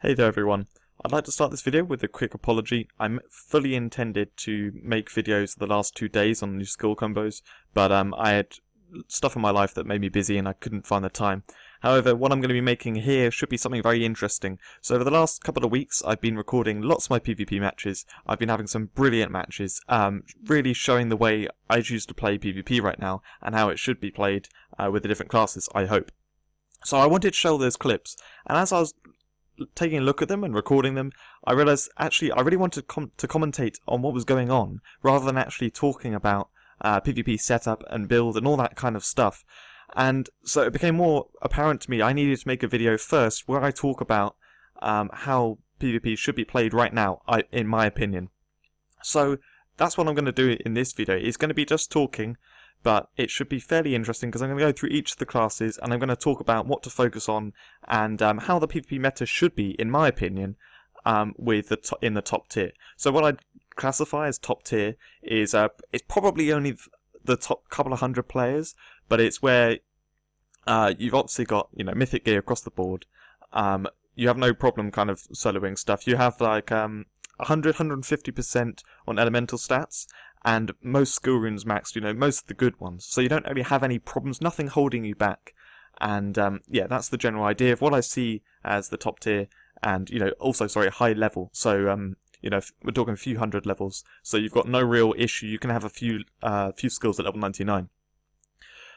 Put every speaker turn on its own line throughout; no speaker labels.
Hey there everyone. I'd like to start this video with a quick apology. I'm fully intended to make videos the last 2 days on new skill combos, but I had stuff in my life that made me busy and I couldn't find the time. However, what I'm going to be making here should be something very interesting. So over the last couple of weeks I've been recording lots of my PvP matches. I've been having some brilliant matches, really showing the way I choose to play PvP right now and how it should be played with the different classes, I hope. So I wanted to show those clips, and as I was taking a look at them and recording them, I realised actually I really wanted to commentate on what was going on, rather than actually talking about PvP setup and build and all that kind of stuff. And so it became more apparent to me I needed to make a video first where I talk about how PvP should be played right now, in my opinion. So that's what I'm going to do in this video. It's going to be just talking, but it should be fairly interesting because I'm going to go through each of the classes and I'm going to talk about what to focus on and how the PvP meta should be, in my opinion, in the top tier. So what I'd classify as top tier is it's probably only the top couple of hundred players, but it's where you've obviously got mythic gear across the board. You have no problem kind of soloing stuff. You have like 100-150% on elemental stats, and most skill runes maxed, most of the good ones. So you don't really have any problems, nothing holding you back. And yeah, that's the general idea of what I see as the top tier, and also, sorry, high level. So we're talking a few hundred levels, so you've got no real issue. You can have a few skills at level 99.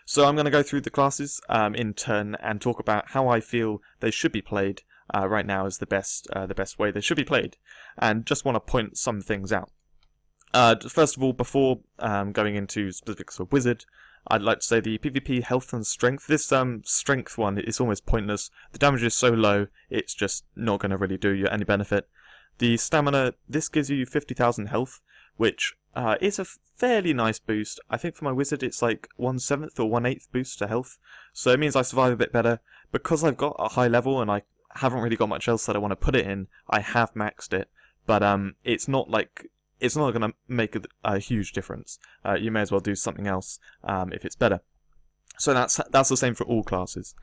So I'm going to go through the classes in turn and talk about how I feel they should be played right now as the best way they should be played, and just want to point some things out. First of all, before going into specifics of Wizard, I'd like to say the PvP health and strength. This strength one is almost pointless. The damage is so low, it's just not going to really do you any benefit. The stamina, this gives you 50,000 health, which is a fairly nice boost. I think for my Wizard it's like 1/7 or 1/8 boost to health, so it means I survive a bit better. Because I've got a high level and I haven't really got much else that I want to put it in, I have maxed it, but it's not going to make a huge difference. You may as well do something else if it's better. So that's the same for all classes.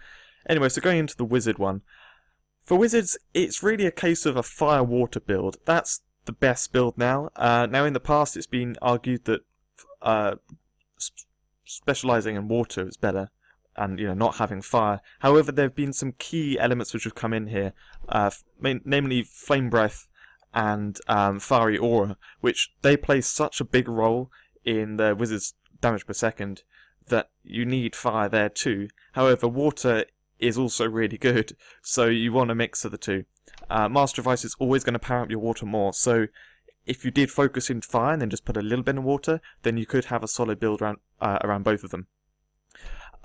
Anyway, so going into the Wizard one. For Wizards, it's really a case of a fire-water build. That's the best build now. Now in the past it's been argued that specialising in water is better, and not having fire. However, there have been some key elements which have come in here, namely Flame Breath and Fiery Aura, which they play such a big role in the Wizard's damage per second that you need fire there too. However, water is also really good, so you want a mix of the two. Master of Ice is always going to power up your water more, so if you did focus in fire and then just put a little bit in water, then you could have a solid build around both of them.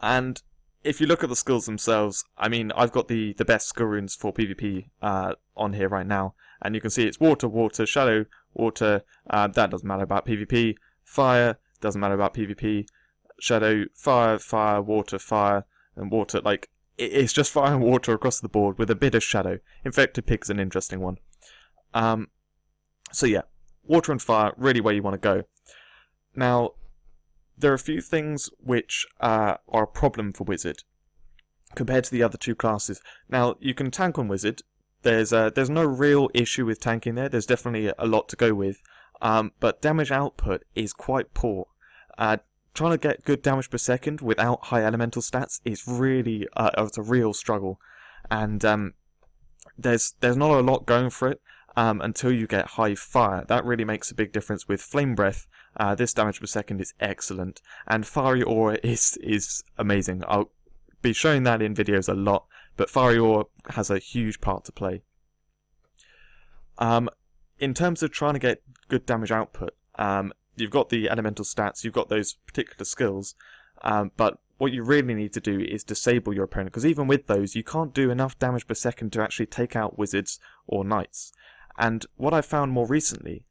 And if you look at the skills themselves, I mean, I've got the best skill runes for PvP on here right now, and you can see it's water, water, shadow, water. That doesn't matter about PvP. Fire doesn't matter about PvP. Shadow, fire, fire, water, fire, and water. Like, it's just fire and water across the board with a bit of shadow. Infected Pig's an interesting one. So yeah, water and fire, really where you want to go. Now, there are a few things which are a problem for Wizard compared to the other two classes. Now, you can tank on Wizard. There's no real issue with tanking there. There's definitely a lot to go with. But damage output is quite poor. Trying to get good damage per second without high elemental stats is really it's a real struggle. And there's not a lot going for it until you get high fire. That really makes a big difference with Flame Breath. This damage per second is excellent, and Fiery Aura is amazing. I'll be showing that in videos a lot, but Fiery Aura has a huge part to play. In terms of trying to get good damage output, you've got the elemental stats, you've got those particular skills, but what you really need to do is disable your opponent, because even with those, you can't do enough damage per second to actually take out wizards or knights. And what I've found more recently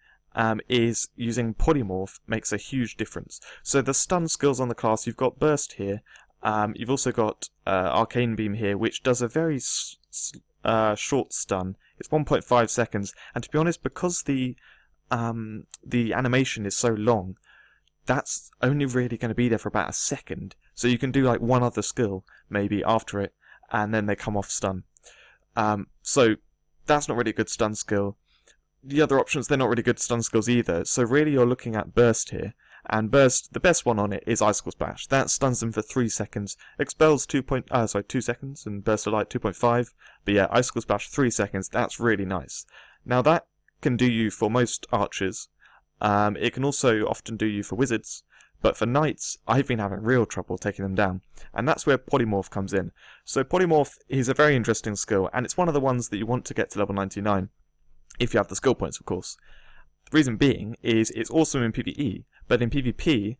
is using Polymorph makes a huge difference. So the stun skills on the class, you've got Burst here, you've also got Arcane Beam here, which does a very short stun. It's 1.5 seconds, and to be honest, because the animation is so long, that's only really going to be there for about a second. So you can do like one other skill maybe after it, and then they come off stun. So that's not really a good stun skill. The other options, they're not really good stun skills either, so really you're looking at Burst here. And Burst, the best one on it is Icicle Splash. That stuns them for 3 seconds, expels 2 seconds, and Burst of Light 2.5. But yeah, Icicle Splash 3 seconds, that's really nice. Now that can do you for most archers. It can also often do you for wizards, but for knights, I've been having real trouble taking them down. And that's where Polymorph comes in. So Polymorph is a very interesting skill, and it's one of the ones that you want to get to level 99. If you have the skill points, of course. The reason being is it's awesome in PvE, but in PvP,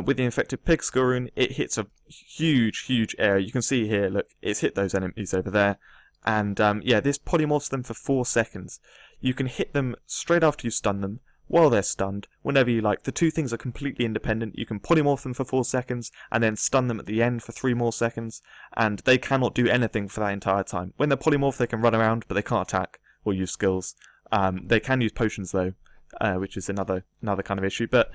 with the Infected Pig skill rune, it hits a huge area. You can see here, look, it's hit those enemies over there. And yeah, this polymorphs them for 4 seconds. You can hit them straight after you stun them, while they're stunned, whenever you like. The two things are completely independent. You can polymorph them for 4 seconds, and then stun them at the end for 3 more seconds, and they cannot do anything for that entire time. When they're polymorphed, they can run around, but they can't attack or use skills. They can use potions though, which is another kind of issue, but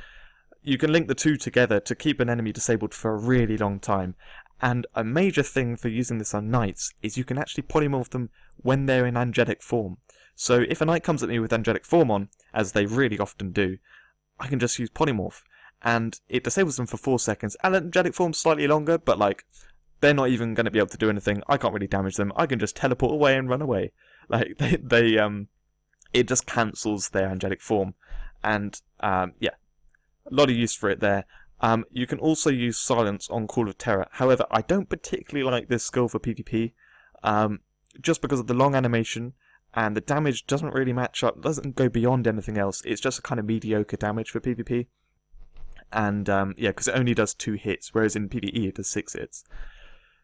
you can link the two together to keep an enemy disabled for a really long time. And a major thing for using this on knights is you can actually polymorph them when they're in angelic form. So if a knight comes at me with angelic form on, as they really often do, I can just use polymorph, and it disables them for 4 seconds. And angelic form's slightly longer, but like, they're not even going to be able to do anything. I can't really damage them. I can just teleport away and run away. Like, it just cancels their angelic form. And, yeah, a lot of use for it there. You can also use Silence on Call of Terror. However, I don't particularly like this skill for PvP, just because of the long animation, and the damage doesn't really match up, doesn't go beyond anything else. It's just a kind of mediocre damage for PvP. And, yeah, because it only does 2 hits, whereas in PvE it does 6 hits.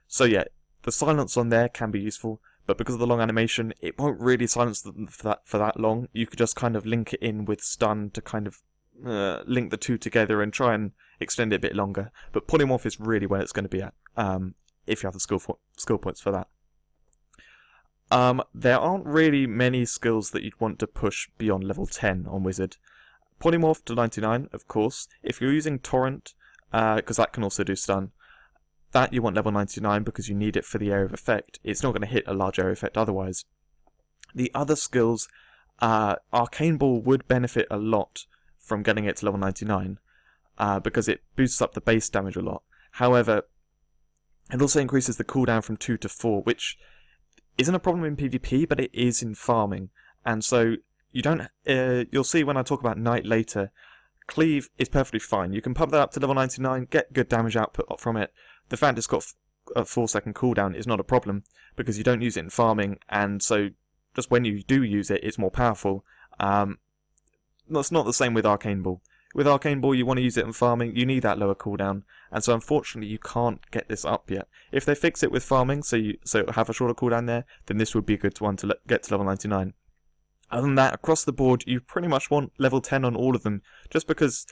So yeah, the silence on there can be useful, but because of the long animation, it won't really silence them for that long. You could just kind of link it in with stun to kind of link the two together and try and extend it a bit longer. But polymorph is really where it's going to be at, if you have the skill points for that. There aren't really many skills that you'd want to push beyond level 10 on Wizard. Polymorph to 99, of course. If you're using Torrent, because that can also do stun, that you want level 99 because you need it for the area of effect. It's not going to hit a large area effect otherwise. The other skills, Arcane Ball would benefit a lot from getting it to level 99, because it boosts up the base damage a lot. However, it also increases the cooldown from 2 to 4, which isn't a problem in PvP, but it is in farming. And so you don't. You'll see when I talk about Knight later, Cleave is perfectly fine. You can pump that up to level 99, get good damage output from it. The fact it's got a 4-second cooldown is not a problem, because you don't use it in farming, and so just when you do use it, it's more powerful. That's not the same with Arcane Ball. With Arcane Ball, you want to use it in farming, you need that lower cooldown, and so unfortunately you can't get this up yet. If they fix it with farming, so it'll have a shorter cooldown there, then this would be a good one to get to level 99. Other than that, across the board, you pretty much want level 10 on all of them, just because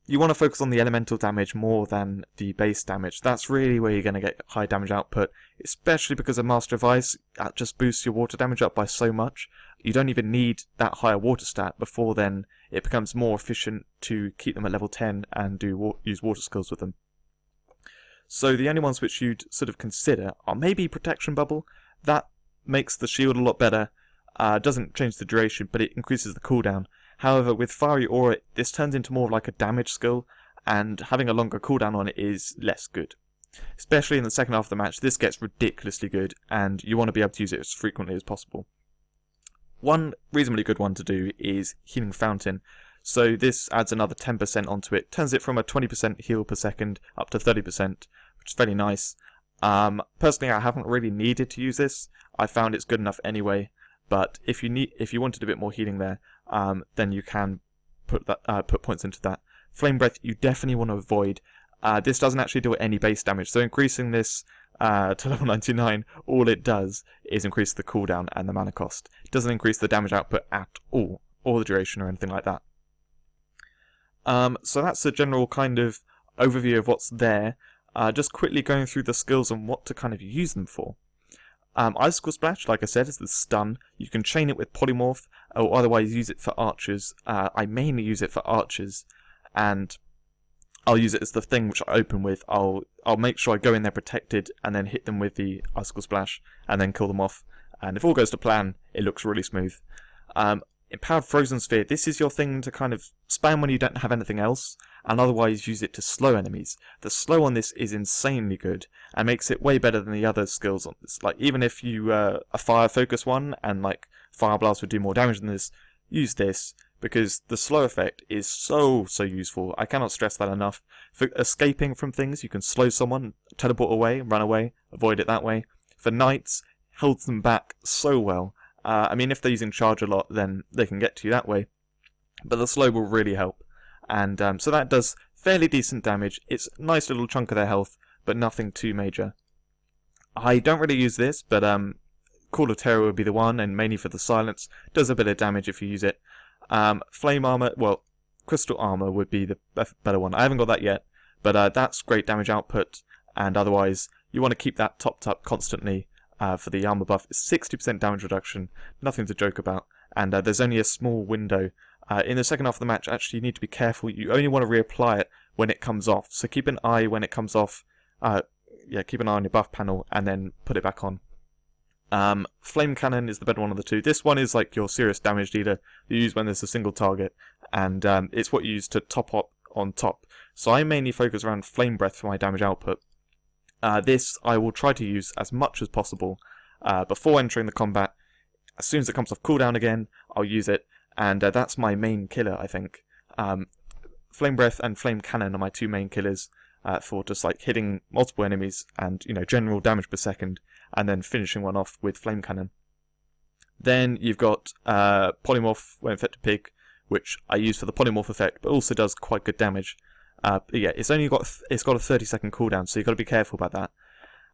you want to focus on the elemental damage more than the base damage. That's really where you're going to get high damage output, especially because of Master of Ice. That just boosts your water damage up by so much. You don't even need that higher water stat. Before then, it becomes more efficient to keep them at level 10 and use water skills with them. So the only ones which you'd sort of consider are maybe Protection Bubble. That makes the shield a lot better. Doesn't change the duration, but it increases the cooldown. However, with Fiery Aura, this turns into more of like a damage skill, and having a longer cooldown on it is less good. Especially in the second half of the match, this gets ridiculously good, and you want to be able to use it as frequently as possible. One reasonably good one to do is Healing Fountain. So this adds another 10% onto it, turns it from a 20% heal per second up to 30%, which is fairly nice. Personally, I haven't really needed to use this. I found it's good enough anyway. But if you wanted a bit more healing there, then you can put points into that. Flame Breath you definitely want to avoid. This doesn't actually do any base damage, so increasing this to level 99, all it does is increase the cooldown and the mana cost. It doesn't increase the damage output at all, or the duration or anything like that. So that's a general kind of overview of what's there. Just quickly going through the skills and what to kind of use them for. Icicle Splash, like I said, is the stun. You can chain it with Polymorph, or otherwise use it for archers. I mainly use it for archers, and I'll use it as the thing which I open with. I'll make sure I go in there protected, and then hit them with the Icicle Splash, and then kill them off. and if all goes to plan, it looks really smooth. Empowered Frozen Sphere, this is your thing to kind of spam when you don't have anything else, and otherwise use it to slow enemies. The slow on this is insanely good, and makes it way better than the other skills on this. Like, even if you a fire focus one, and like Fire Blast would do more damage than this, use this, because the slow effect is so useful. I cannot stress that enough. For escaping from things, you can slow someone, teleport away, run away, avoid it that way. For knights, holds them back so well. I mean, if they're using charge a lot, then they can get to you that way. But the slow will really help. And so that does fairly decent damage. It's a nice little chunk of their health, but nothing too major. I don't really use this, but Call of Terror would be the one, and mainly for the silence. Does a bit of damage if you use it. Flame Armor, well, Crystal Armor would be the better one. I haven't got that yet, but that's great damage output, and otherwise, you want to keep that topped up constantly. For the armor buff, it's 60% damage reduction, nothing to joke about, and there's only a small window. In the second half of the match, actually, you need to be careful. You only want to reapply it when it comes off, so keep an eye when it comes off. Keep an eye on your buff panel, and then put it back on. Flame Cannon is the better one of the two. This one is like your serious damage dealer you use when there's a single target, and it's what you use to top up on top. So I mainly focus around Flame Breath for my damage output. This I will try to use as much as possible before entering the combat. As soon as it comes off cooldown again, I'll use it, and that's my main killer, I think. Flame Breath and Flame Cannon are my two main killers for just like hitting multiple enemies and, you know, general damage per second, and then finishing one off with Flame Cannon. Then you've got Polymorph when Infected Pig, which I use for the Polymorph effect, but also does quite good damage. Yeah, it's got a 30-second cooldown, so you've got to be careful about that.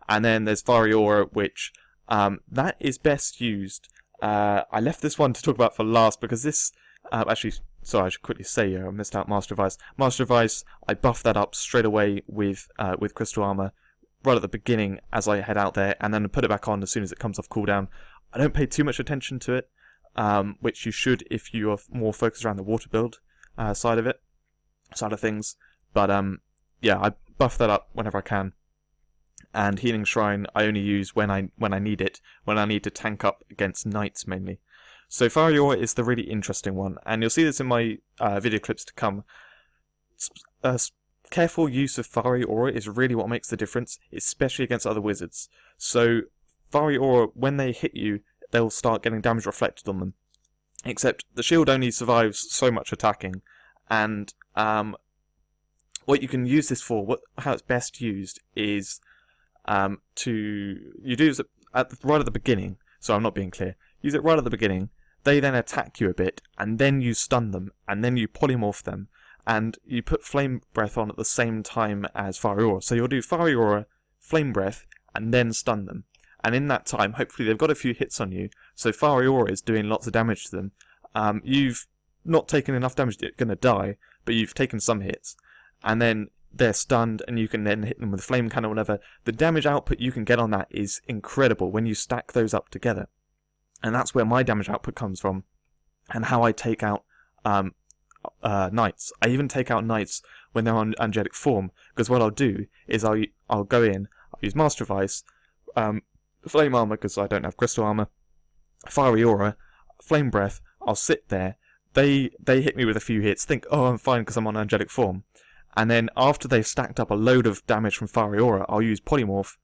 And then there's Fiery Aura, which that is best used. I left this one to talk about for last because this actually, sorry, I should quickly say I missed out Master of Ice. Master of Ice, I buffed that up straight away with Crystal Armor right at the beginning as I head out there, and then put it back on as soon as it comes off cooldown. I don't pay too much attention to it, which you should if you are more focused around the water build side of things. But yeah, I buff that up whenever I can. And Healing Shrine I only use when I need it, when I need to tank up against knights mainly. So Fiery Aura is the really interesting one, and you'll see this in my video clips to come. Careful use of Fiery Aura is really what makes the difference, especially against other wizards. So Fiery Aura, when they hit you, they'll start getting damage reflected on them. Except the shield only survives so much attacking, and what you can use this for, how it's best used, is right at the beginning. So I'm not being clear. Use it right at the beginning. They then attack you a bit, and then you stun them, and then you polymorph them, and you put Flame Breath on at the same time as Fiery Aura. So you'll do Fiery Aura, Flame Breath, and then stun them. And in that time, hopefully they've got a few hits on you, so Fiery Aura is doing lots of damage to them. You've not taken enough damage that you're going to die, but you've taken some hits. And then they're stunned, and you can then hit them with Flame Cannon or whatever. The damage output you can get on that is incredible when you stack those up together. And that's where my damage output comes from, and how I take out knights. I even take out knights when they're on angelic form, because what I'll do is I'll go in, I'll use Master of Ice, Flame Armor because I don't have Crystal Armor, Fiery Aura, Flame Breath. I'll sit there. They hit me with a few hits, think, oh, I'm fine because I'm on angelic form. And then after they've stacked up a load of damage from Fiery Aura, I'll use Polymorph.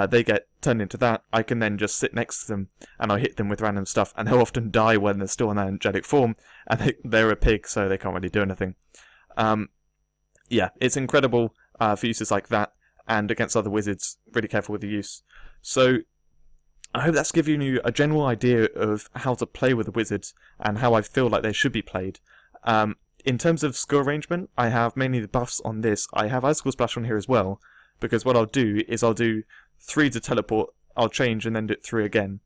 They get turned into that. I can then just sit next to them and I'll hit them with random stuff, and they'll often die when they're still in that angelic form, and they're a pig, so they can't really do anything. Yeah, it's incredible for uses like that, and against other wizards. Really careful with the use. So I hope that's given you a general idea of how to play with the wizards and how I feel like they should be played. In terms of skill arrangement, I have mainly the buffs on this. I have Icicle Splash on here as well, because what I'll do is I'll do 3 to teleport, I'll change and then do it 3 again.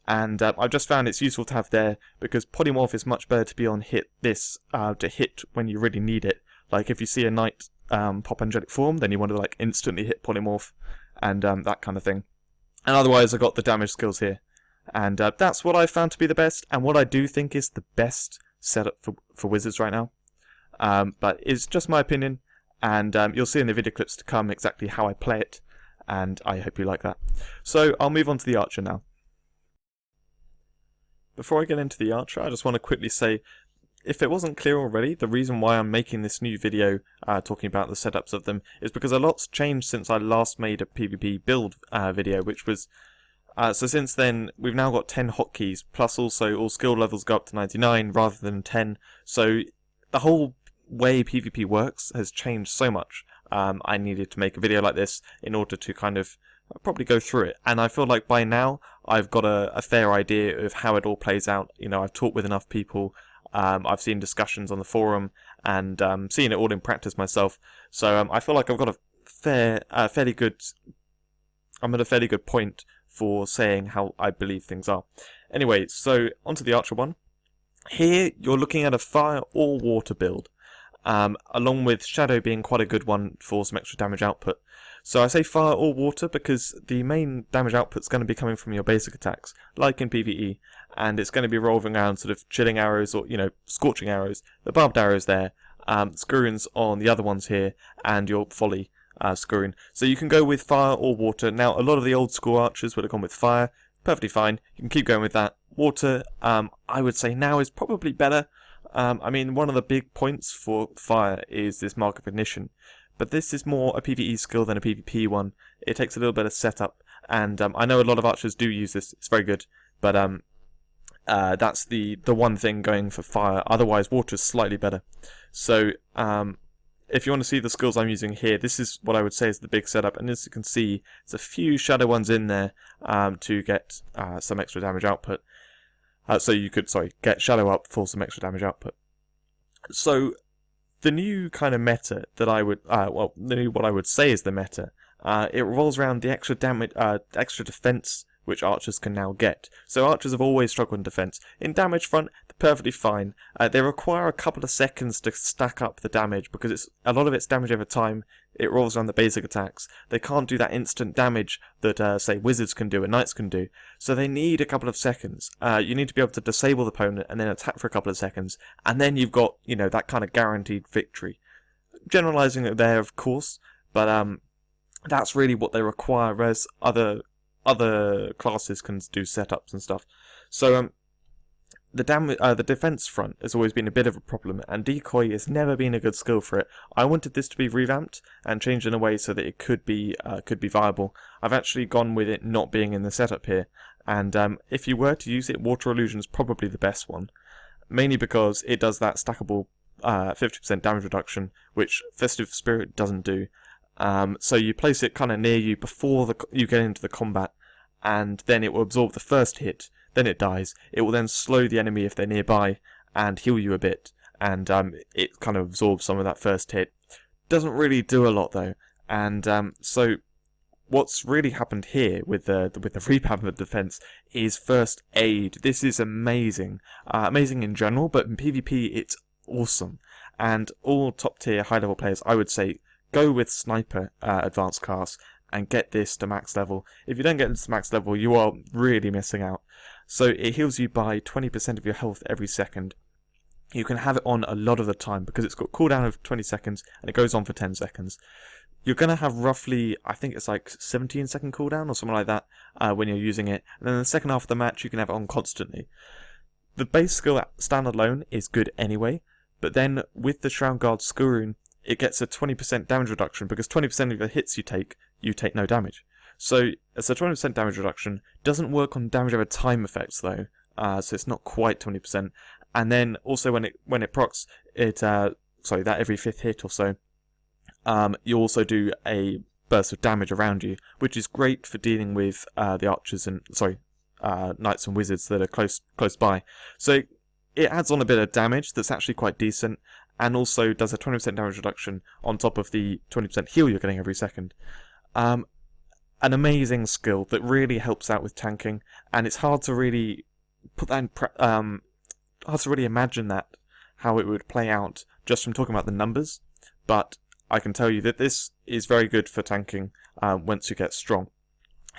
And I've just found it's useful to have there, because Polymorph is much better to be on to hit when you really need it. Like if you see a knight pop angelic form, then you want to like instantly hit Polymorph, and that kind of thing. And otherwise I got the damage skills here. And that's what I found to be the best, and what I do think is the best setup for wizards right now. But it's just my opinion, and you'll see in the video clips to come exactly how I play it, and I hope you like that. So I'll move on to the Archer now. before I get into the archer, I just want to quickly say, if it wasn't clear already, the reason why I'm making this new video talking about the setups of them is because a lot's changed since I last made a PvP build video, which was... so since then, we've now got 10 hotkeys, plus also all skill levels go up to 99 rather than 10, so the whole way PvP works has changed so much. I needed to make a video like this in order to kind of probably go through it, and I feel like by now I've got a fair idea of how it all plays out. You know, I've talked with enough people, I've seen discussions on the forum, and seen it all in practice myself, so I feel like I've got a fairly good point for saying how I believe things are. Anyway, so onto the archer one. Here you're looking at a fire or water build, along with shadow being quite a good one for some extra damage output. So I say fire or water because the main damage output is going to be coming from your basic attacks, like in PvE, and it's going to be revolving around sort of chilling arrows or, you know, scorching arrows, the barbed arrows there, skirrins on the other ones here, and your volley skirrin. So you can go with fire or water. Now, a lot of the old school archers would have gone with fire, perfectly fine, you can keep going with that. Water, I would say now is probably better. I mean, one of the big points for fire is this mark of ignition, but this is more a PvE skill than a PvP one. It takes a little bit of setup, and I know a lot of archers do use this, it's very good, but that's the one thing going for fire. Otherwise, water is slightly better. So, if you want to see the skills I'm using here, this is what I would say is the big setup, and as you can see, there's a few shadow ones in there to get some extra damage output. So you could, get shadow up for some extra damage output. So, the new kind of meta that I would, what I would say is the meta, it revolves around the extra damage, extra defense which archers can now get. So archers have always struggled in defense. In damage front, they're perfectly fine. They require a couple of seconds to stack up the damage because a lot of it's damage over time. It revolves around the basic attacks. They can't do that instant damage that, say, wizards can do and knights can do. So they need a couple of seconds. You need to be able to disable the opponent and then attack for a couple of seconds, and then you've got, you know, that kind of guaranteed victory. Generalizing it there, of course, but that's really what they require, whereas other classes can do setups and stuff. So the defense front has always been a bit of a problem, and decoy has never been a good skill for it. I wanted this to be revamped and changed in a way so that it could be viable. I've actually gone with it not being in the setup here, and if you were to use it, Water Illusion is probably the best one, mainly because it does that stackable 50% damage reduction, which Festive Spirit doesn't do. So you place it kind of near you before you get into the combat, and then it will absorb the first hit, then it dies. It will then slow the enemy if they're nearby and heal you a bit, and it kind of absorbs some of that first hit. Doesn't really do a lot though, and so what's really happened here with the revamp of defense is first aid. This is amazing, amazing in general, but in PvP it's awesome, and all top tier high level players, I would say, go with Sniper advanced class and get this to max level. If you don't get this to max level, you are really missing out. So it heals you by 20% of your health every second. You can have it on a lot of the time because it's got cooldown of 20 seconds and it goes on for 10 seconds. You're going to have roughly, I think it's like 17-second cooldown or something like that when you're using it. And then in the second half of the match, you can have it on constantly. The base skill standalone is good anyway, but then with the Shroud Guard Skirrin, it gets a 20% damage reduction because 20% of the hits you take no damage. So it's a 20% damage reduction. Doesn't work on damage over time effects though, so it's not quite 20%. And then also when it procs, that every 5th hit or so, you also do a burst of damage around you, which is great for dealing with the archers and knights and wizards that are close by. So it adds on a bit of damage that's actually quite decent, and also does a 20% damage reduction on top of the 20% heal you're getting every second. An amazing skill that really helps out with tanking, and it's hard to really put that in hard to really imagine that, how it would play out just from talking about the numbers, but I can tell you that this is very good for tanking once you get strong.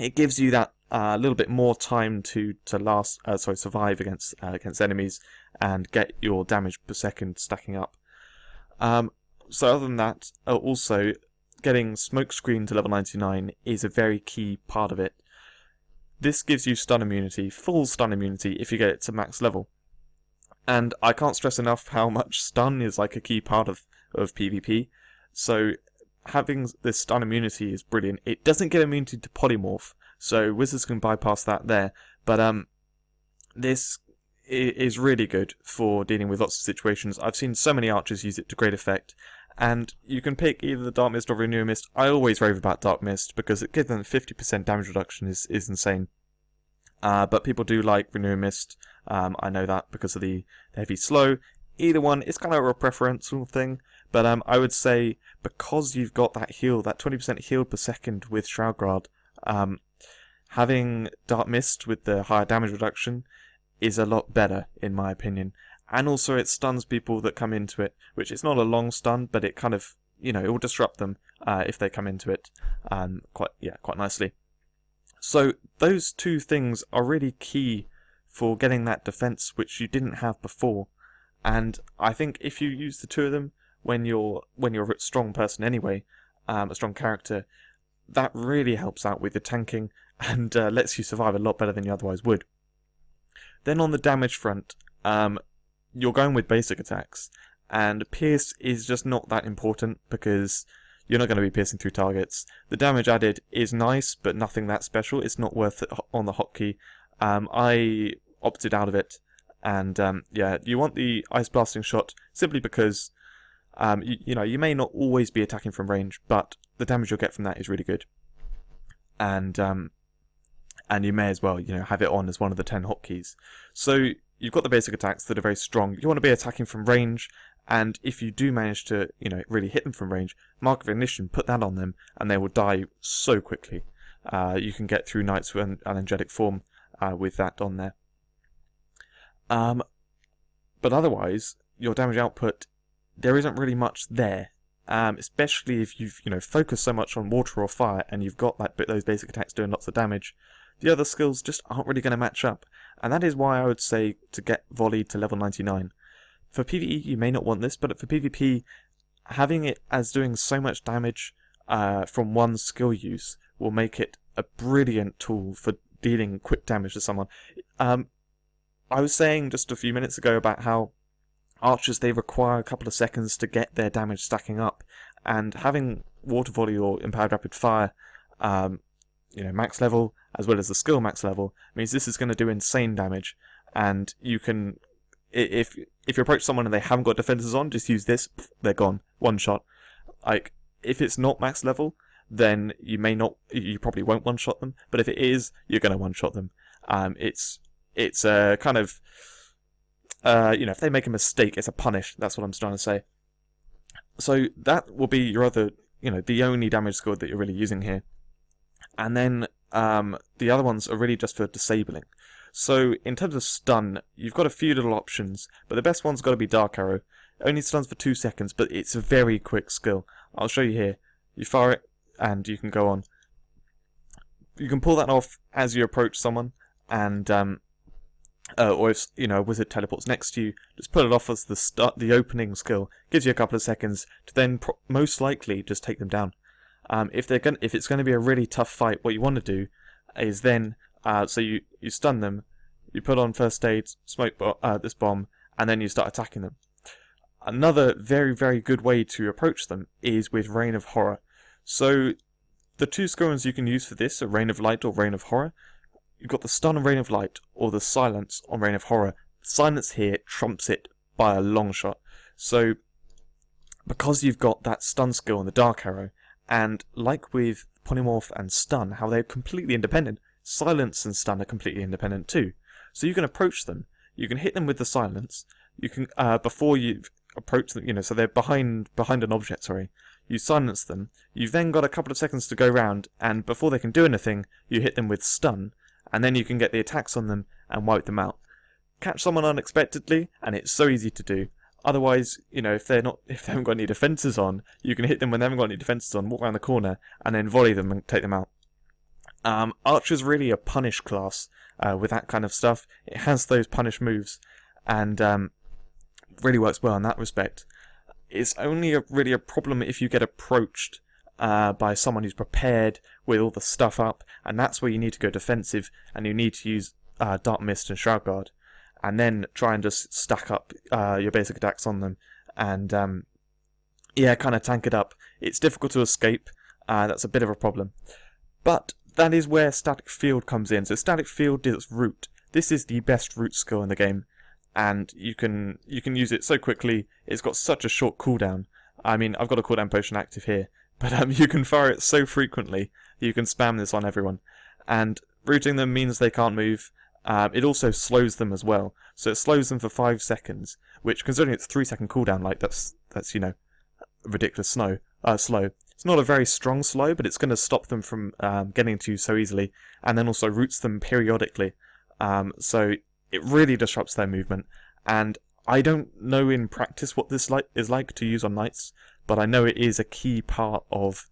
It gives you that little bit more time to survive against enemies and get your damage per second stacking up. So other than that, also getting Smokescreen to level 99 is a very key part of it. this gives you stun immunity, full stun immunity, if you get it to max level. And I can't stress enough how much stun is like a key part of PvP. So having this stun immunity is brilliant. It doesn't get immunity to polymorph, so wizards can bypass that there. But this is really good for dealing with lots of situations. I've seen so many archers use it to great effect. And you can pick either the Dark Mist or Renew Mist. I always rave about Dark Mist because it gives them 50% damage reduction is insane. But people do like Renew Mist. I know that because of the heavy slow. Either one, it's kind of a preferential thing. But I would say because you've got that heal, that 20% heal per second with Shroud Guard, having Dark Mist with the higher damage reduction is a lot better in my opinion. And also it stuns people that come into it, which is not a long stun, but it kind of, it will disrupt them if they come into it quite nicely. So those two things are really key for getting that defense which you didn't have before. And I think if you use the two of them when you're a strong person anyway, a strong character, that really helps out with the tanking and lets you survive a lot better than you otherwise would. Then on the damage front, you're going with basic attacks, and Pierce is just not that important because you're not going to be piercing through targets. The damage added is nice, but nothing that special. It's not worth it on the hotkey. I opted out of it, and yeah, you want the Ice Blasting Shot simply because you may not always be attacking from range, but the damage you'll get from that is really good. And you may as well, have it on as one of the 10 hotkeys. So you've got the basic attacks that are very strong. You want to be attacking from range, and if you do manage to, really hit them from range, Mark of Ignition, put that on them, and they will die so quickly. You can get through Knights with an angelic form with that on there. But otherwise, your damage output, there isn't really much there. Especially if you've, focused so much on water or fire, and you've got those basic attacks doing lots of damage. The other skills just aren't really going to match up, and that is why I would say to get Volley to level 99. For PvE, you may not want this, but for PvP, having it as doing so much damage from one skill use will make it a brilliant tool for dealing quick damage to someone. I was saying just a few minutes ago about how archers, they require a couple of seconds to get their damage stacking up, and having Water Volley or Empowered Rapid Fire max level, as well as the skill max level, means this is going to do insane damage. And you can, if you approach someone and they haven't got defenses on, just use this, they're gone, one shot. Like, if it's not max level, then you probably won't one shot them, but if it is, you're going to one shot them. It's kind of, if they make a mistake, it's a punish, that's what I'm trying to say. So that will be your other, the only damage skill that you're really using here. And then the other ones are really just for disabling. So in terms of stun, you've got a few little options, but the best one's got to be Dark Arrow. It only stuns for 2 seconds, but it's a very quick skill. I'll show you here. You fire it, and you can go on. You can pull that off as you approach someone, and or if a wizard teleports next to you, just pull it off as the opening skill. Gives you a couple of seconds to then most likely just take them down. If it's going to be a really tough fight, what you want to do is then, so you stun them, you put on first aid, smoke this bomb, and then you start attacking them. Another very, very good way to approach them is with Reign of Horror. So the two skills you can use for this are Reign of Light or Reign of Horror. You've got the stun on Reign of Light or the silence on Reign of Horror. Silence here trumps it by a long shot. So because you've got that stun skill on the Dark Arrow, and like with Polymorph and Stun, how they're completely independent, Silence and Stun are completely independent too. So you can approach them, you can hit them with the Silence, you can, before you approach them, so they're behind an object, sorry. You silence them, you've then got a couple of seconds to go round, and before they can do anything, you hit them with Stun, and then you can get the attacks on them and wipe them out. Catch someone unexpectedly, and it's so easy to do. Otherwise, if they haven't got any defences on, you can hit them when they haven't got any defences on, walk around the corner, and then volley them and take them out. Archer's really a punish class with that kind of stuff. It has those punish moves, and really works well in that respect. It's only really a problem if you get approached by someone who's prepared with all the stuff up, and that's where you need to go defensive, and you need to use Dark Mist and Shroud Guard, and then try and just stack up your basic attacks on them, and yeah, kind of tank it up. It's difficult to escape, that's a bit of a problem. But that is where Static Field comes in. So Static Field is Root. This is the best root skill in the game, and you can use it so quickly. It's got such a short cooldown. I mean, I've got a cooldown potion active here, but you can fire it so frequently, you can spam this on everyone. And rooting them means they can't move. It also slows them as well. So it slows them for 5 seconds, which, considering it's 3-second cooldown, like that's you know, ridiculous slow. It's not a very strong slow, but it's going to stop them from getting to you so easily, and then also roots them periodically. So it really disrupts their movement, and I don't know in practice what this is like to use on knights, but I know it is a key part of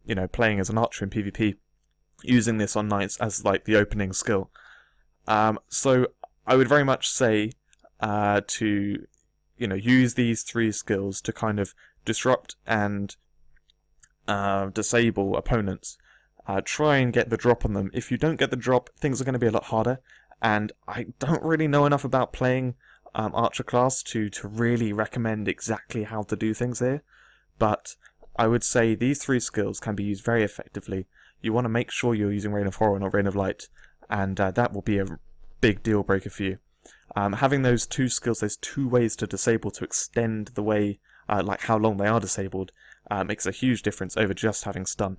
you know, playing as an archer in PvP, using this on knights as like the opening skill. So I would very much say to, you know, use these 3 skills to kind of disrupt and disable opponents. Try and get the drop on them. If you don't get the drop, things are going to be a lot harder, and I don't really know enough about playing Archer class to really recommend exactly how to do things here, but I would say these 3 skills can be used very effectively. You want to make sure you're using Rain of Horror, not Rain of Light, and that will be a big deal breaker for you. Having those 2 skills, there's 2 ways to disable to extend the way, like how long they are disabled, makes a huge difference over just having stun.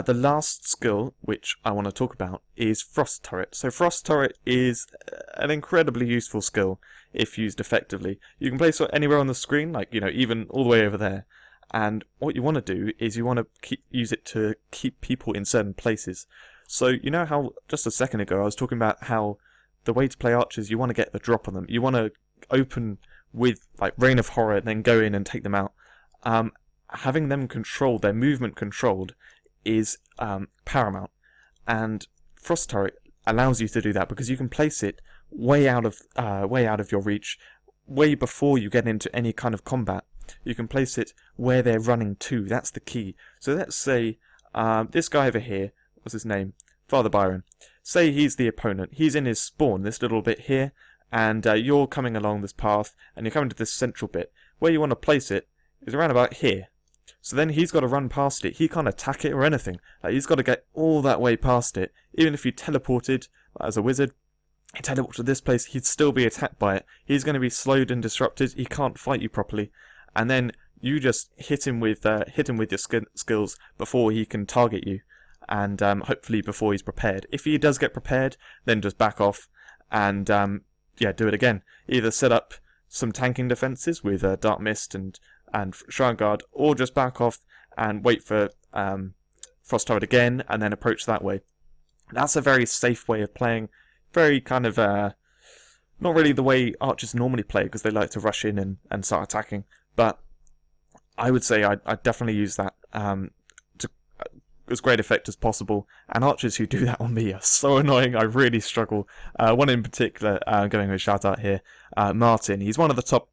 The last skill, which I want to talk about, is Frost Turret. So Frost Turret is an incredibly useful skill if used effectively. You can place it anywhere on the screen, like, you know, even all the way over there. And what you want to do is you want to use it to keep people in certain places. So you know how just a second ago I was talking about how the way to play archers, you want to get the drop on them. You want to open with like Rain of Horror and then go in and take them out. Having them controlled, their movement controlled, is paramount, and Frost Turret allows you to do that because you can place it way out of your reach, way before you get into any kind of combat. You can place it where they're running to. That's the key. So let's say this guy over here, what's his name? Father Byron. Say he's the opponent. He's in his spawn, this little bit here, and you're coming along this path, and you're coming to this central bit. Where you want to place it is around about here. So then he's got to run past it. He can't attack it or anything. He's got to get all that way past it. Even if you teleported as a wizard, he teleported to this place, he'd still be attacked by it. He's going to be slowed and disrupted. He can't fight you properly. And then you just hit him with your skills before he can target you, and hopefully before he's prepared. If he does get prepared, then just back off and yeah, do it again. Either set up some tanking defenses with Dark Mist and Shroud Guard, or just back off and wait for Frost Turret again and then approach that way. That's a very safe way of playing. Very kind of not really the way archers normally play, because they like to rush in and start attacking. But I would say I'd definitely use that to as great effect as possible. And archers who do that on me are so annoying. I really struggle. One in particular, going with a shout out here, Martin. He's one of the top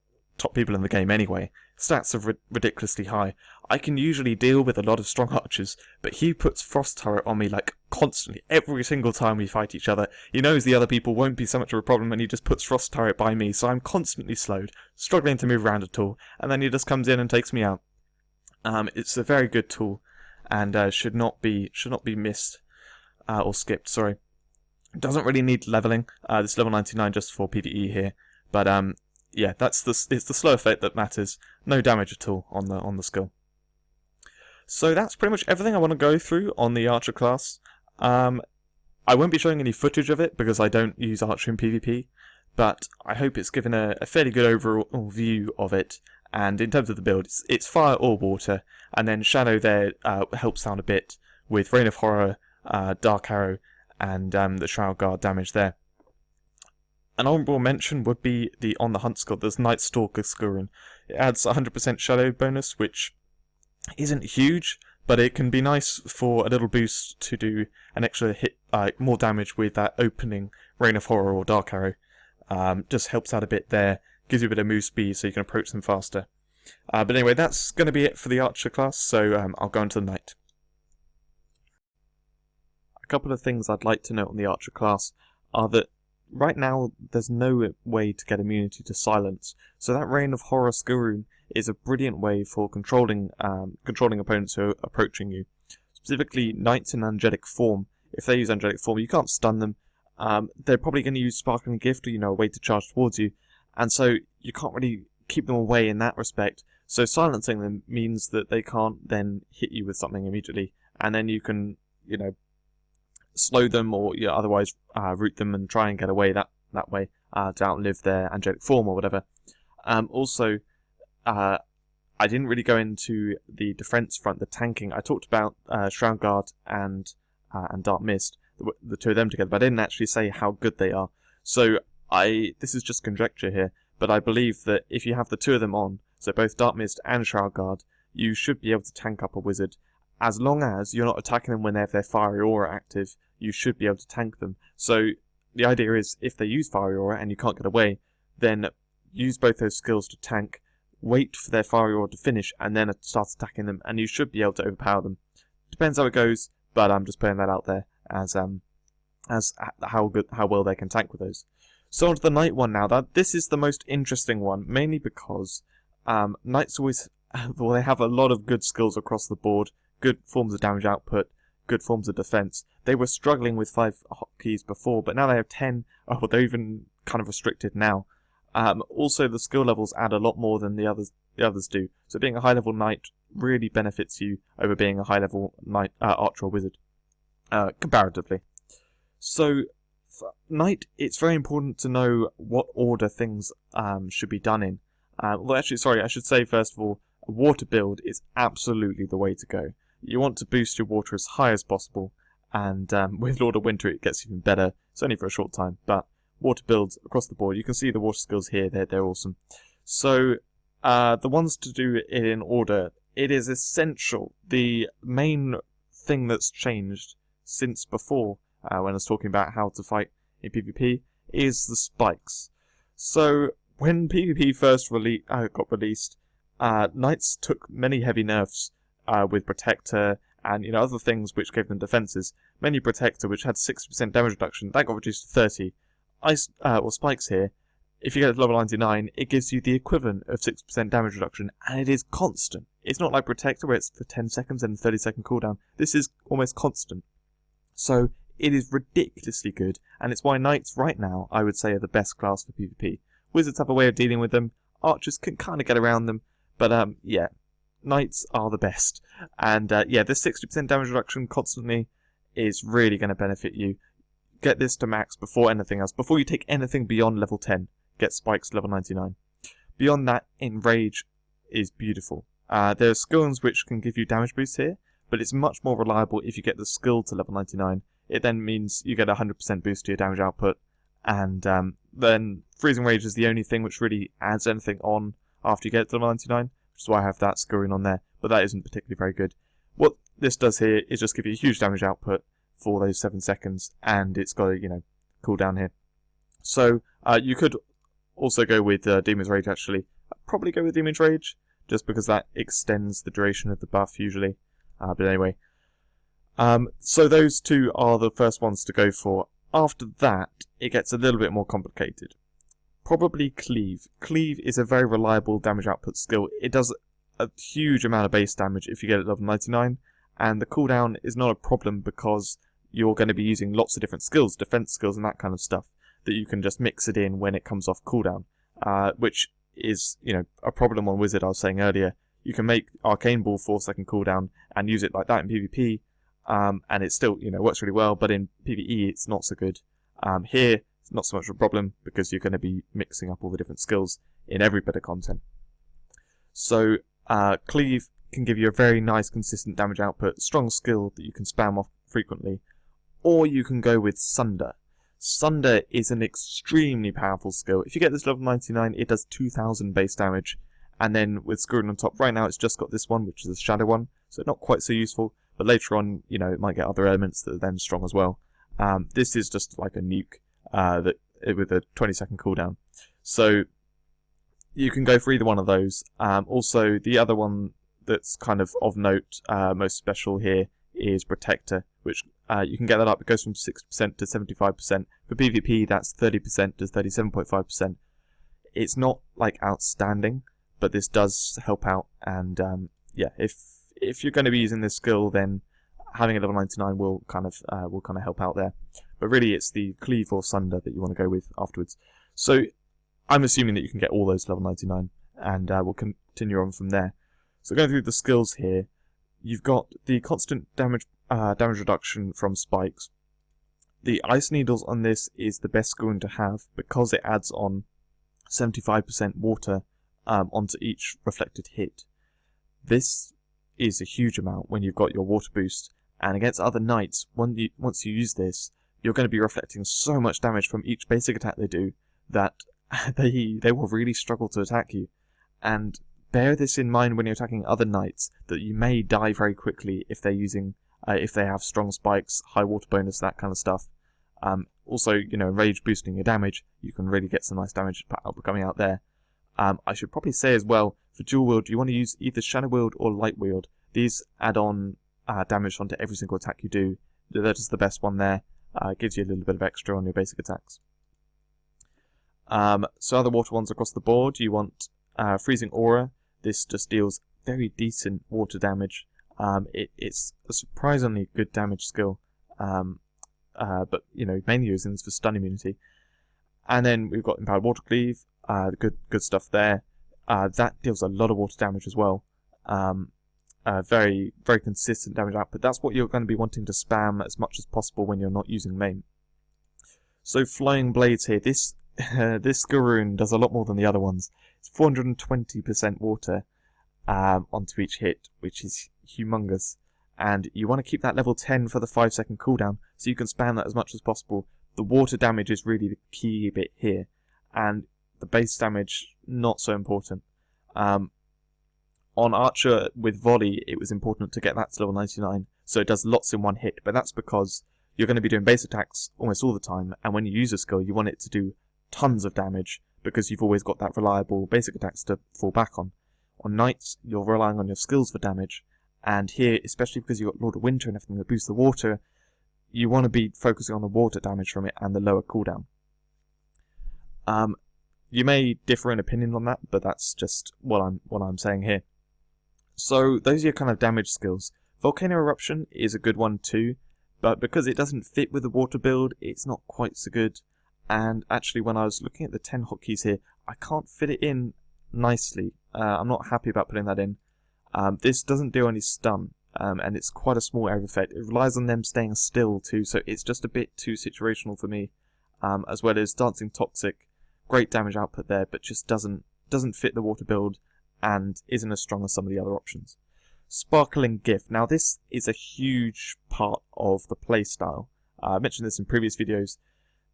people in the game anyway. Stats are ridiculously high. I can usually deal with a lot of strong archers, but he puts Frost Turret on me like constantly, every single time we fight each other. He knows the other people won't be so much of a problem, and he just puts Frost Turret by me, so I'm constantly slowed, struggling to move around at all, and then he just comes in and takes me out. It's a very good tool, and should not be missed or skipped. Sorry, doesn't really need leveling. This level 99 just for PvE here, but yeah, it's the slow effect that matters. No damage at all on the skill. So that's pretty much everything I want to go through on the Archer class. I won't be showing any footage of it because I don't use Archer in PvP, but I hope it's given a fairly good overall view of it. And in terms of the build, it's fire or water, and then Shadow there helps out a bit with Rain of Horror, Dark Arrow, and the Shroud Guard damage there. An honourable mention would be the On the Hunt skill. There's Night Stalker skill. It adds 100% shadow bonus, which isn't huge, but it can be nice for a little boost to do an extra hit, more damage with that opening Rain of Horror or Dark Arrow. Just helps out a bit there, gives you a bit of move speed so you can approach them faster. But anyway, that's going to be it for the Archer class, so I'll go into the Knight. A couple of things I'd like to note on the Archer class are that right now there's no way to get immunity to silence, so that Reign of Horror skill rune is a brilliant way for controlling opponents who are approaching you. Specifically, Knights in Angelic form. If they use Angelic form, you can't stun them. They're probably going to use Sparkling Gift, or a way to charge towards you, and so you can't really keep them away in that respect. So silencing them means that they can't then hit you with something immediately, and then you can, slow them or otherwise root them and try and get away that way to outlive their angelic form or whatever. Also, I didn't really go into the defense front, the tanking. I talked about Shroud Guard and Dark Mist, the two of them together, but I didn't actually say how good they are. So this is just conjecture here, but I believe that if you have the two of them on, so both Dark Mist and Shroud Guard, you should be able to tank up a wizard. As long as you're not attacking them when they have their Fiery Aura active, you should be able to tank them. So the idea is, if they use Fiery Aura and you can't get away, then use both those skills to tank, wait for their Fiery Aura to finish, and then start attacking them, and you should be able to overpower them. Depends how it goes, but I'm just putting that out there as how well they can tank with those. So on to the Knight one now. This is the most interesting one, mainly because Knights always they have a lot of good skills across the board, good forms of damage output, good forms of defense. They were struggling with 5 hotkeys before, but now they have 10. Oh, they're even kind of restricted now. Also, the skill levels add a lot more than the others do. So being a high-level Knight really benefits you over being a high-level Knight, Archer or Wizard, comparatively. So, for Knight, it's very important to know what order things should be done in. Well, actually, sorry, I should say first of all, a water build is absolutely the way to go. You want to boost your water as high as possible, and with Lord of Winter it gets even better. It's only for a short time, but water builds across the board. You can see the water skills here, they're awesome. So, the ones to do it in order, it is essential. The main thing that's changed since before, when I was talking about how to fight in PvP, is the spikes. So, when PvP first got released, Knights took many heavy nerfs with Protector and other things which gave them defenses. Mainly Protector, which had 60% damage reduction, that got reduced to 30. Spikes here, if you get to level 99, it gives you the equivalent of 6% damage reduction, and it is constant. It's not like Protector where it's for 10 seconds and a 30-second cooldown. This is almost constant. So it is ridiculously good, and it's why Knights right now, I would say, are the best class for PvP. Wizards have a way of dealing with them, Archers can kind of get around them, but yeah, Knights are the best. And yeah, this 60% damage reduction constantly is really going to benefit you. Get this to max before anything else. Before you take anything beyond level 10, get spikes to level 99. Beyond that, Enrage is beautiful. There are skills which can give you damage boosts here, but it's much more reliable if you get the skill to level 99. It then means you get a 100% boost to your damage output, and then Freezing Rage is the only thing which really adds anything on after you get to level 99, which is why I have that skill on there, but that isn't particularly very good. What this does here is just give you a huge damage output for those 7 seconds, and it's got a, cooldown here. So, you could also go with Demon's Rage, actually. I'd probably go with Demon's Rage, just because that extends the duration of the buff, usually. But anyway. So those two are the first ones to go for. After that, it gets a little bit more complicated. Probably Cleave. Cleave is a very reliable damage output skill. It does a huge amount of base damage if you get it level 99, and the cooldown is not a problem because you're going to be using lots of different skills, defense skills and that kind of stuff, that you can just mix it in when it comes off cooldown, which is, a problem on Wizard I was saying earlier. You can make Arcane Ball 4-second cooldown and use it like that in PvP, and it still, works really well, but in PvE it's not so good. Here, it's not so much a problem because you're going to be mixing up all the different skills in every bit of content. So, Cleave can give you a very nice consistent damage output, strong skill that you can spam off frequently, or you can go with Sunder. Sunder is an extremely powerful skill. If you get this level 99, it does 2000 base damage, and then with Screwing on top, right now it's just got this one, which is a shadow one, so not quite so useful, but later on, it might get other elements that are then strong as well. This is just like a nuke with a 20-second cooldown. So, you can go for either one of those. Also, the other one that's kind of note, most special here, is Protector, which you can get that up. It goes from 6% to 75%. For PvP, that's 30% to 37.5%. It's not like outstanding, but this does help out. And yeah, if you're going to be using this skill, then having a level 99 will kind of help out there. But really, it's the Cleave or Sunder that you want to go with afterwards. So I'm assuming that you can get all those level 99, and we'll continue on from there. So going through the skills here, you've got the constant damage reduction from spikes. The Ice Needles on this is the best skill to have because it adds on 75% water onto each reflected hit. This is a huge amount when you've got your water boost, and against other knights, once you use this, you're going to be reflecting so much damage from each basic attack they do that they will really struggle to attack you. And bear this in mind when you're attacking other knights, that you may die very quickly if they're using, if they have strong spikes, high water bonus, that kind of stuff. Also, rage boosting your damage, you can really get some nice damage coming out there. I should probably say as well, for dual wield, you want to use either shadow wield or light wield. These add on damage onto every single attack you do. That is the best one there. Gives you a little bit of extra on your basic attacks. So other water ones across the board, you want Freezing Aura. This just deals very decent water damage. It's a surprisingly good damage skill, but mainly using this for stun immunity. And then we've got Empowered Water Cleave, good stuff there. That deals a lot of water damage as well. Very, very consistent damage output. That's what you're going to be wanting to spam as much as possible when you're not using main. So Flying Blades here, this skill rune does a lot more than the other ones. It's 420% water onto each hit, which is humongous. And you want to keep that level 10 for the 5-second cooldown, so you can spam that as much as possible. The water damage is really the key bit here, and the base damage, not so important. On Archer with Volley, it was important to get that to level 99, so it does lots in one hit, but that's because you're going to be doing base attacks almost all the time, and when you use a skill, you want it to do tons of damage, because you've always got that reliable basic attacks to fall back on. On Knights, you're relying on your skills for damage, and here, especially because you've got Lord of Winter and everything that boosts the water, you want to be focusing on the water damage from it and the lower cooldown. You may differ in opinion on that, but that's just what I'm saying here. So those are your kind of damage skills. Volcano Eruption is a good one too, but because it doesn't fit with the water build, it's not quite so good. And actually, when I was looking at the 10 hotkeys here, I can't fit it in nicely. I'm not happy about putting that in. This doesn't do any stun, and it's quite a small area effect. It relies on them staying still too, so it's just a bit too situational for me. As well as Dancing Toxic, great damage output there, but just doesn't fit the water build and isn't as strong as some of the other options. Sparkling Gift. Now this is a huge part of the playstyle. I mentioned this in previous videos.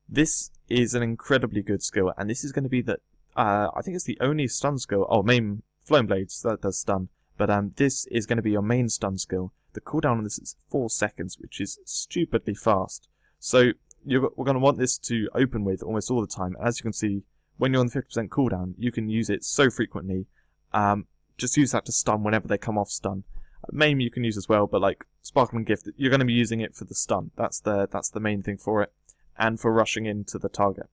This is an incredibly good skill, and this is going to be the I think it's the only stun skill. Oh, main Flame Blades, that does stun. But this is going to be your main stun skill. The cooldown on this is 4 seconds, which is stupidly fast. So we're going to want this to open with almost all the time. As you can see, when you're on the 50% cooldown, you can use it so frequently. Just use that to stun whenever they come off stun. Main you can use as well, but like Sparkling Gift, you're going to be using it for the stun. That's the main thing for it, and for rushing into the target.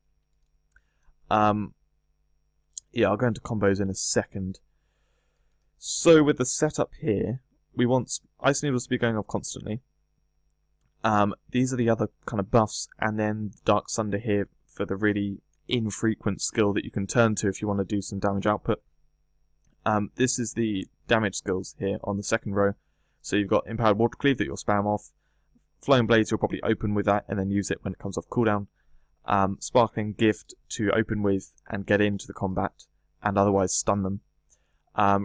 Yeah, I'll go into combos in a second. So with the setup here, we want Ice Needles to be going off constantly. These are the other kind of buffs, and then Dark Sunder here for the really infrequent skill that you can turn to if you want to do some damage output. This is the damage skills here on the second row. So you've got Empowered Water Cleave that you'll spam off. Flowing Blades you'll probably open with that and then use it when it comes off cooldown. Sparkling Gift to open with and get into the combat, and otherwise stun them.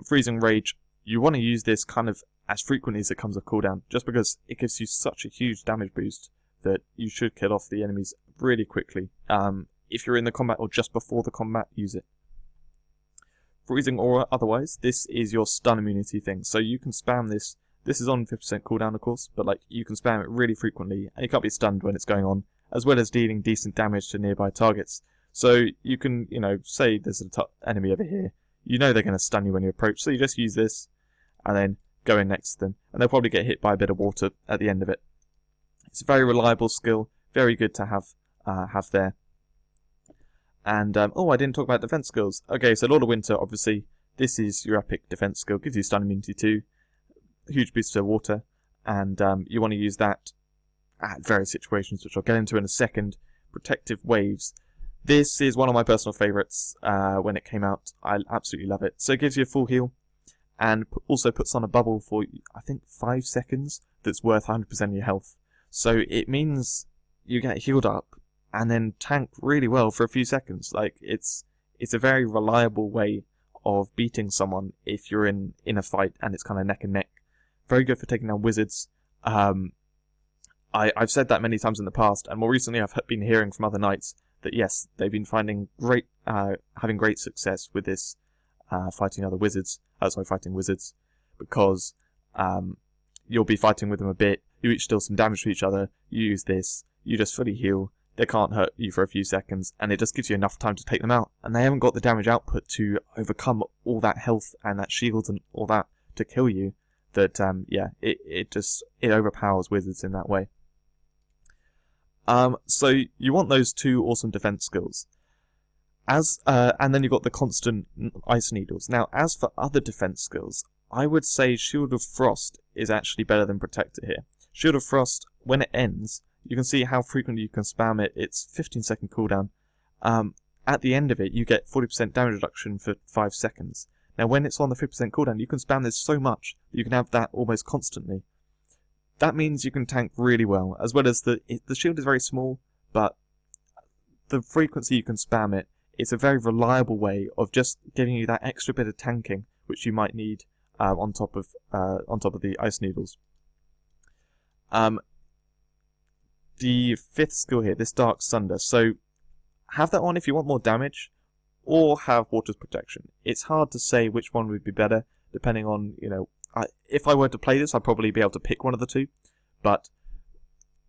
Freezing Rage, you want to use this kind of as frequently as it comes off cooldown, just because it gives you such a huge damage boost that you should kill off the enemies really quickly. If you're in the combat or just before the combat, use it. Freezing Aura, otherwise, this is your stun immunity thing, so you can spam this. This is on 50% cooldown, of course, but like you can spam it really frequently, and you can't be stunned when it's going on, as well as dealing decent damage to nearby targets. So you can, say there's a enemy over here. You know they're going to stun you when you approach, so you just use this and then go in next to them. And they'll probably get hit by a bit of water at the end of it. It's a very reliable skill, very good to have there. And, I didn't talk about defense skills. Okay, so Lord of Winter, obviously, this is your epic defense skill. Gives you stun immunity too. Huge boost to water. And you want to use that at various situations, which I'll get into in a second. Protective waves. This is one of my personal favourites when it came out. I absolutely love it. So it gives you a full heal. And also puts on a bubble for, I think, 5 seconds. That's worth 100% of your health. So it means you get healed up and then tank really well for a few seconds. Like, it's a very reliable way of beating someone if you're in a fight and it's kind of neck and neck. Very good for taking down wizards. I've said that many times in the past, and more recently I've been hearing from other knights that yes, they've been finding having great success with this fighting wizards, because you'll be fighting with them a bit, you each deal some damage to each other, you use this, you just fully heal, they can't hurt you for a few seconds, and it just gives you enough time to take them out, and they haven't got the damage output to overcome all that health and that shield and all that to kill you, that it overpowers wizards in that way. So you want those 2 awesome defense skills. And then you've got the constant ice needles. Now, as for other defense skills, I would say Shield of Frost is actually better than Protector here. Shield of Frost, when it ends, you can see how frequently you can spam it. It's 15-second cooldown. At the end of it, you get 40% damage reduction for 5 seconds. Now, when it's on the 50% cooldown, you can spam this so much that you can have that almost constantly. That means you can tank really well, as well as the shield is very small, but the frequency you can spam it, it's a very reliable way of just giving you that extra bit of tanking, which you might need on top of the ice needles. The 5th skill here, this Dark Sunder. So have that on if you want more damage, or have Water's Protection. It's hard to say which one would be better, depending on, if I were to play this, I'd probably be able to pick one of the 2. But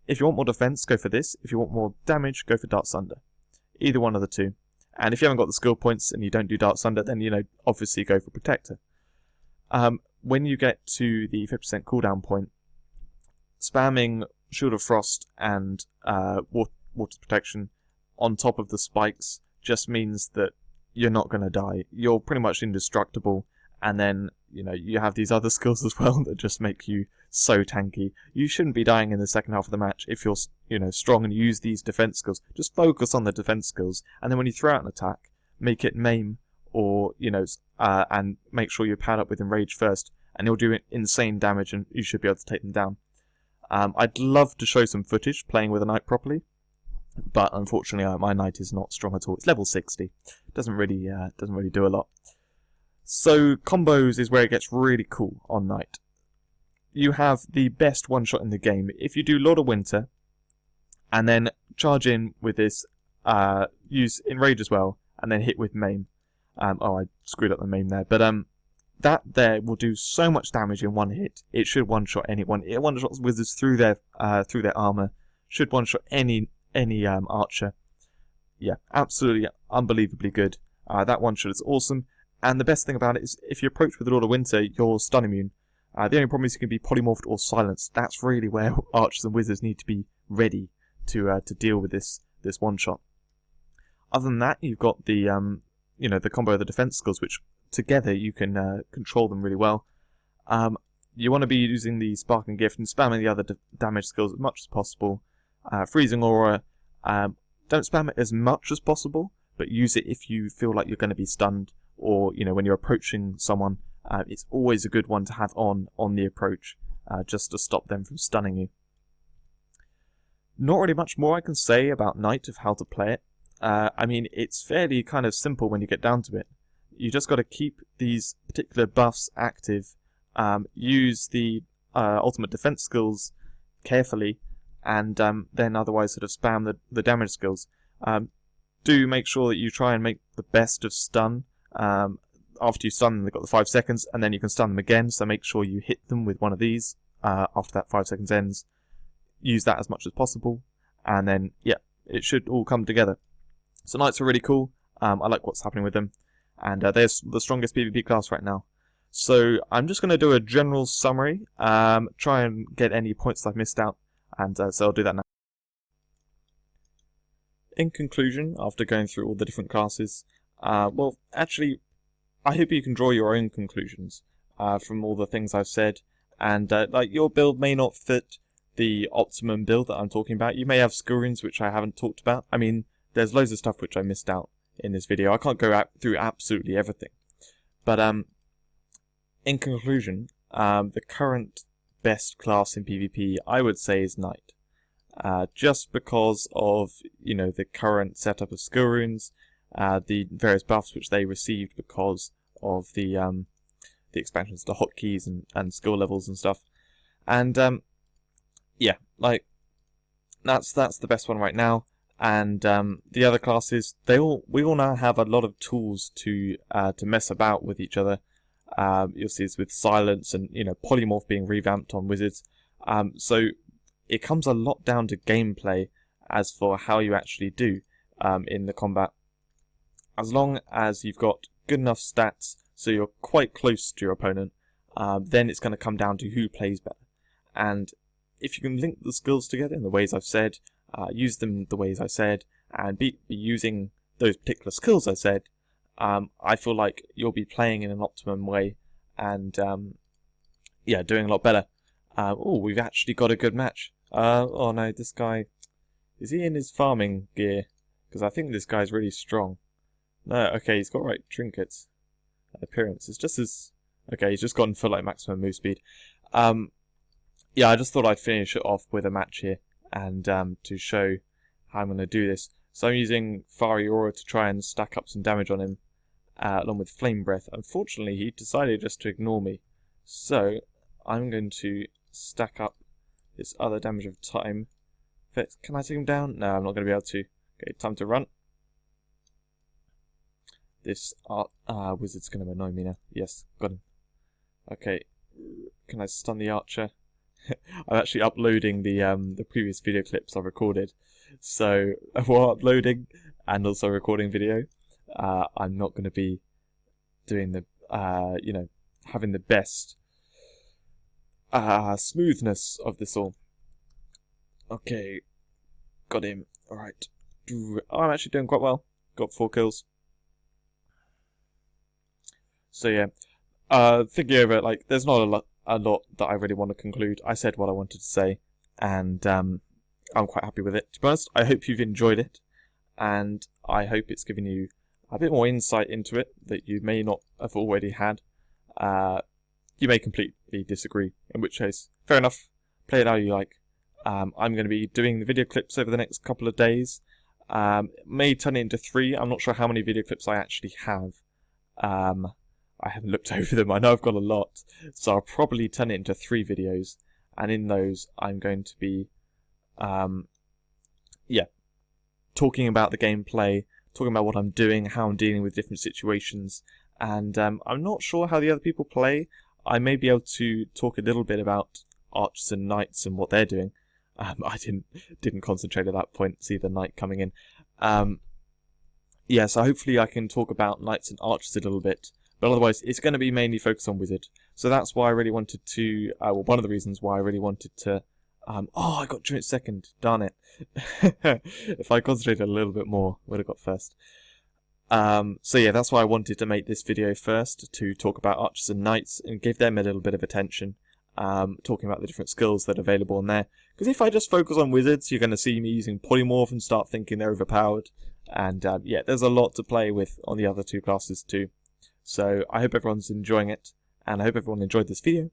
if you want more defense, go for this. If you want more damage, go for Dark Sunder. Either one of the 2. And if you haven't got the skill points and you don't do Dark Sunder, then, obviously go for Protector. When you get to the 50% cooldown point, spamming Shield of Frost and Water's Protection on top of the spikes just means that you're not going to die. You're pretty much indestructible, and then, you have these other skills as well that just make you so tanky. You shouldn't be dying in the second half of the match if you're, strong and use these defense skills. Just focus on the defense skills, and then when you throw out an attack, make it maim, or, and make sure you're paired up with Enrage first, and you'll do insane damage, and you should be able to take them down. I'd love to show some footage playing with a knight properly, but unfortunately my knight is not strong at all. It's level 60. Doesn't really do a lot. So combos is where it gets really cool on knight. You have the best one-shot in the game. If you do Lord of Winter, and then charge in with this, use Enrage as well, and then hit with Maim. I screwed up the Maim there, but that there will do so much damage in one hit. It should one-shot anyone. It one-shots wizards through their armor. Should one-shot any archer. Yeah, absolutely unbelievably good. That one-shot is awesome. And the best thing about it is, if you approach with the Lord of Winter, you're stun immune. The only problem is you can be polymorphed or silenced. That's really where archers and wizards need to be ready to deal with this one-shot. Other than that, you've got the the combo of the defense skills, which together you can control them really well. You want to be using the Sparking Gift and spamming the other damage skills as much as possible. Freezing Aura, don't spam it as much as possible, but use it if you feel like you're going to be stunned, or when you're approaching someone. It's always a good one to have on the approach, just to stop them from stunning you. Not really much more I can say about Knight of how to play it. I mean, it's fairly kind of simple when you get down to it. You just got to keep these particular buffs active, use the ultimate defense skills carefully, and then otherwise sort of spam the damage skills. Do make sure that you try and make the best of stun. After you stun them, they've got the 5 seconds, and then you can stun them again, so make sure you hit them with one of these after that 5 seconds ends. Use that as much as possible, and then, yeah, it should all come together. So Knights are really cool. I like what's happening with them, and they're the strongest PvP class right now. So I'm just going to do a general summary, try and get any points I've missed out, and so I'll do that now. In conclusion, after going through all the different classes, well, actually, I hope you can draw your own conclusions from all the things I've said, and like your build may not fit the optimum build that I'm talking about. You may have skill runes which I haven't talked about. I mean, there's loads of stuff which I missed out in this video. I can't go through absolutely everything, but in conclusion, the current best class in PvP, I would say, is Knight. Just because of, you know, the current setup of skill runes, the various buffs which they received because of the expansions, the hotkeys and skill levels and stuff, and yeah, like that's the best one right now. And the other classes, we all now have a lot of tools to mess about with each other. You'll see this with Silence and, you know, Polymorph being revamped on Wizards. So it comes a lot down to gameplay as for how you actually do in the combat. As long as you've got good enough stats so you're quite close to your opponent, then it's going to come down to who plays better. And if you can link the skills together in the ways I've said, use them the ways I said, and be using those particular skills I said, I feel like you'll be playing in an optimum way and yeah, doing a lot better. Oh, we've actually got a good match. Oh no, this guy, is he in his farming gear? Because I think this guy's really strong. No, okay, he's got right trinkets. Appearance is just as... Okay, he's just gone for like maximum move speed. Yeah, I just thought I'd finish it off with a match here, and to show how I'm going to do this. So I'm using Fiery Aura to try and stack up some damage on him, along with Flame Breath. Unfortunately, he decided just to ignore me. So I'm going to stack up this other damage of time. Can I take him down? No, I'm not going to be able to. Okay, time to run. This wizard's going to annoy me now. Yes, got him. Okay, can I stun the archer? I'm actually uploading the previous video clips I've recorded. So while uploading and also recording video, I'm not going to be doing the you know, having the best smoothness of this all. Okay, got him. All right. Oh, I'm actually doing quite well. Got 4 kills. So yeah, thinking over it, like, there's not a lot that I really want to conclude. I said what I wanted to say, and I'm quite happy with it. To be honest, I hope you've enjoyed it, and I hope it's given you a bit more insight into it that you may not have already had. You may completely disagree, in which case, fair enough, play it how you like. I'm going to be doing the video clips over the next couple of days. May turn it into 3. I'm not sure how many video clips I actually have. I haven't looked over them. I know I've got a lot, so I'll probably turn it into 3 videos, and in those I'm going to be, yeah, talking about the gameplay, talking about what I'm doing, how I'm dealing with different situations, and I'm not sure how the other people play. I may be able to talk a little bit about archers and knights and what they're doing. I didn't concentrate at that point, see the knight coming in. Yeah, so hopefully I can talk about knights and archers a little bit. But otherwise, it's going to be mainly focused on Wizard. So that's why I really wanted to... well, one of the reasons why I really wanted to... oh, I got Druid second. Darn it. If I concentrated a little bit more, I would have got first. So yeah, that's why I wanted to make this video first, to talk about archers and knights and give them a little bit of attention. Talking about the different skills that are available in there. Because if I just focus on Wizards, you're going to see me using Polymorph and start thinking they're overpowered. And yeah, there's a lot to play with on the other 2 classes too. So I hope everyone's enjoying it, and I hope everyone enjoyed this video.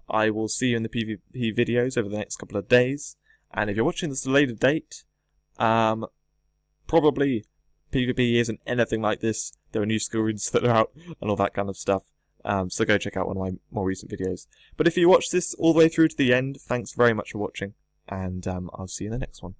I will see you in the PvP videos over the next couple of days, and if you're watching this at a later date, probably PvP isn't anything like this. There are new skill runes that are out, and all that kind of stuff. So go check out one of my more recent videos. But if you watch this all the way through to the end, thanks very much for watching, and I'll see you in the next one.